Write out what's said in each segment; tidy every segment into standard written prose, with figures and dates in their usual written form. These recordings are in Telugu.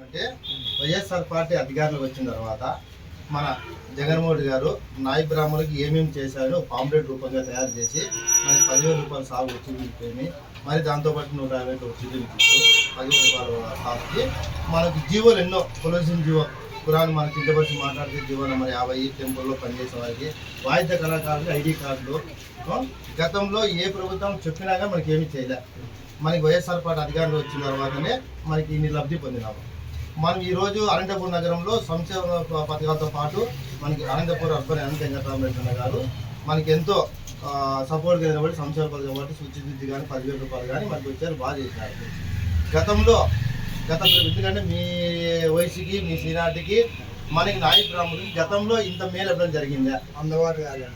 అంటే వైఎస్ఆర్ పార్టీ అధికారంలోకి వచ్చిన తర్వాత మన జగన్మోహన్ గారు నాయ బ్రాహ్మణులకు ఏమేమి చేశారో పాంప్లెట్ రూపంగా తయారు చేసి మనకి 10,000 రూపాయలు సాగు వచ్చింది. మరి దాంతోపాటు 150 వచ్చింది. 10,000 రూపాయల సాగుకి మనకి జీవోలు ఎన్నో పొల్యూషన్ జీవో పురాణం మనకి ఇంతవరకు మాట్లాడితే జీవో నెంబర్ 50 టెంపుల్లో పనిచేసే వారికి వాయిద్య కళాకారులు ఐడి కార్డులు గతంలో ఏ ప్రభుత్వం చెప్పినా కానీ మనకి ఏమీ చేయలే. మనకి వైఎస్ఆర్ పార్టీ అధికారంలో వచ్చిన తర్వాతనే మనకి ఇన్ని లబ్ధి పొందినాము. మనం ఈరోజు అనంతపూర్ నగరంలో సంక్షేమ పథకాలతో పాటు మనకి అనంతపూర్ అర్బన్ అనంత వెంకటరామరెడ్డి గారు మనకి ఎంతో సపోర్ట్గా నిలబడి సంక్షేమ పథకం బట్టి శుచిశుద్ధి కానీ 10,000 రూపాయలు కానీ మనకి వచ్చారు, బాగా చేసినారు. గతంలో ఎందుకంటే మీ వయసుకి మీ సీనాటికి మనకి నాయ బ్రాహ్మణుడికి గతంలో ఇంత మేలు ఇవ్వడం జరిగిందా? అందవారు కాదు,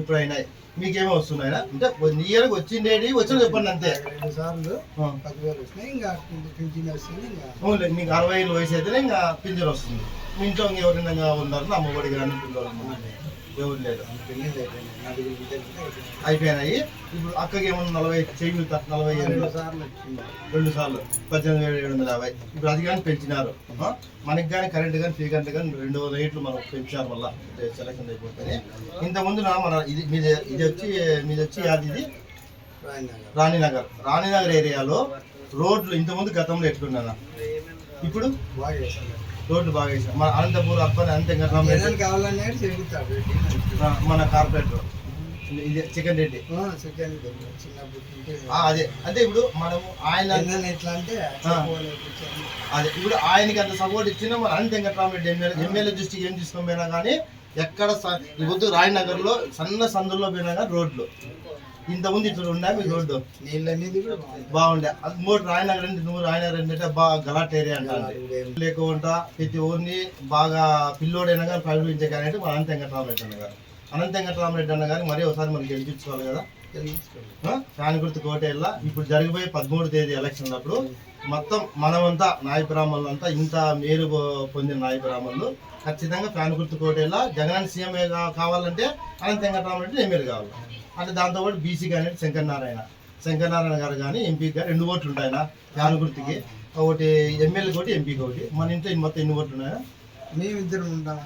ఇప్పుడు అయినాయి. మీకేమో వస్తున్నాయినా అంటే ఇయర్కి వచ్చిండేది వచ్చిన చెప్పండి అంతే. 2 సార్లు 10,000 వస్తున్నాయి. ఇంకా పింఛన్ వస్తుంది. ఇంకా మీకు 60 ఏళ్ళు వయసు అయితేనే ఇంకా పింఛన్ వస్తుంది. మీ ఇంట్లో ఎవరైనా ఉన్నారు అమ్మఒడి కానీ పిల్లలు ఎవరు లేదు, అయిపోయినాయి. ఇప్పుడు అక్కకి ఏమన్నా 40 చెయ్యి 40 సార్లు 2 సార్లు 18,750. ఇప్పుడు అది కానీ పెంచినారు. మనకి కానీ కరెంట్ కానీ ఫ్రీ కరెంట్ కానీ 2 రేట్లు మనం పెంచారు. మళ్ళీ సెలక్షన్ అయిపోతుంది. ఇంతకుముందు మన ఇది వచ్చి అది రాణినగర్ ఏరియాలో రోడ్లు ఇంతకుముందు గతంలో ఎట్లున్నా ఇప్పుడు రోడ్లు బాగా వేసాం. మన అనంతపూర్ అర్బన్ అనంత మన కార్పొరేటర్ ఇది చికెన్ రెడ్డి అదే అంటే ఇప్పుడు మనము ఆయన ఎట్లా అంటే అదే ఇప్పుడు ఆయనకి అంత సపోర్ట్ ఇచ్చినా మన అనంత వెంకటరామరెడ్డి ఎమ్మెల్యే దృష్టికి ఏం తీసుకొని పోయినా కానీ ఎక్కడ ఈ పొద్దు రాయనగర్లో సన్న సందుల్లో పోయినా కానీ రోడ్లు ఇంతకుముందు ఇట్లా ఉండే మీ రోడ్డు నీళ్ళు అనేది బాగుండే. అది మూడు రాయనగర్ అంటే బాగా గలాట్ ఏరియా అంటారు. లేకుండా ప్రతి ఊరిని బాగా పిల్లోడైనా కానీ ప్రకటించే కానీ మన అనంత వెంకటరామరెడ్డి అన్న గారు మరి ఒకసారి మనకి గెలిపించుకోవాలి కదా. ఫ్యాన్ గుర్తు కోటేళ్ళ ఇప్పుడు జరిగిపోయే 13వ తేదీ ఎలక్షన్ అప్పుడు మొత్తం మనమంతా నాయ బ్రాహ్మణులు అంతా ఇంత మేలు పొందిన నాయ బ్రాహ్మణులు ఖచ్చితంగా ఫ్యాన్ గుర్తు కోటేళ్ళ జగన్ సీఎం కావాలంటే అనంత వెంకటరామరెడ్డి ఎమ్మెల్యే కావాలి. అంటే దాంతోపాటు బీసీ కానీ శంకరనారాయణ గారు కానీ ఎంపీకి కానీ 2 ఓట్లు ఉంటాయన ఫ్యాన్ గుర్తుకి. ఒకటి ఎమ్మెల్యే ఒకటి ఎంపీకి ఒకటి. మన ఇంట్లో మొత్తం ఎన్ని ఓట్లు ఉన్నాయా? మేమిద్దరం ఉంటాము.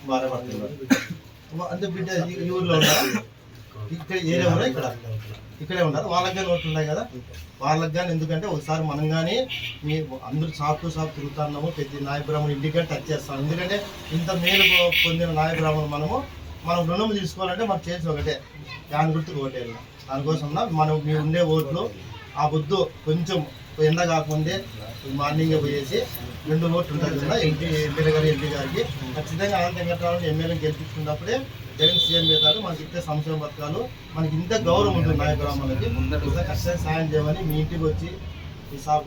భార్య పడుతున్నారు అంటే బిడ్డ ఈ ఊర్లో ఉన్నారా? ఇక్కడ ఏరియా ఉన్నా ఇక్కడే ఉన్నారు. వాళ్ళకి కానీ ఓట్లు ఉన్నాయి కదా. వాళ్ళకి కానీ ఎందుకంటే ఒకసారి మనం కానీ మీ అందరూ షాప్ తిరుగుతున్నాము. ప్రతి నాయ బ్రాహ్మణుడు ఇంటికి కానీ టచ్ చేస్తాం. ఎందుకంటే ఇంత మేలు పొందిన నాయ బ్రాహ్మణులు మనం రుణం తీసుకోవాలంటే మనం చేసి ఒకటే దాని గుర్తుకు ఓటేయాలి. దానికోసం మనం మీ ఉండే ఓట్లు ఆ బుద్ధు కొంచెం ఎండ కాకుండా మార్నింగే పోయేసి 2 ఓట్లు ఉంటాయి కదా ఎమ్మెల్యే గారికి ఖచ్చితంగా అనంత వెంకటరామరెడ్డి ఎమ్మెల్యే గెలిపించుకున్నప్పుడే జగన్ సీఎం చేస్తారు. మనకి ఇంత సంక్షేమ పథకాలు మనకి ఇంత గౌరవం ఉంటుంది. నాయ బ్రాహ్మణులకి ఖచ్చితంగా సాయం చేయమని మీ ఇంటికి వచ్చి ఈ సాగు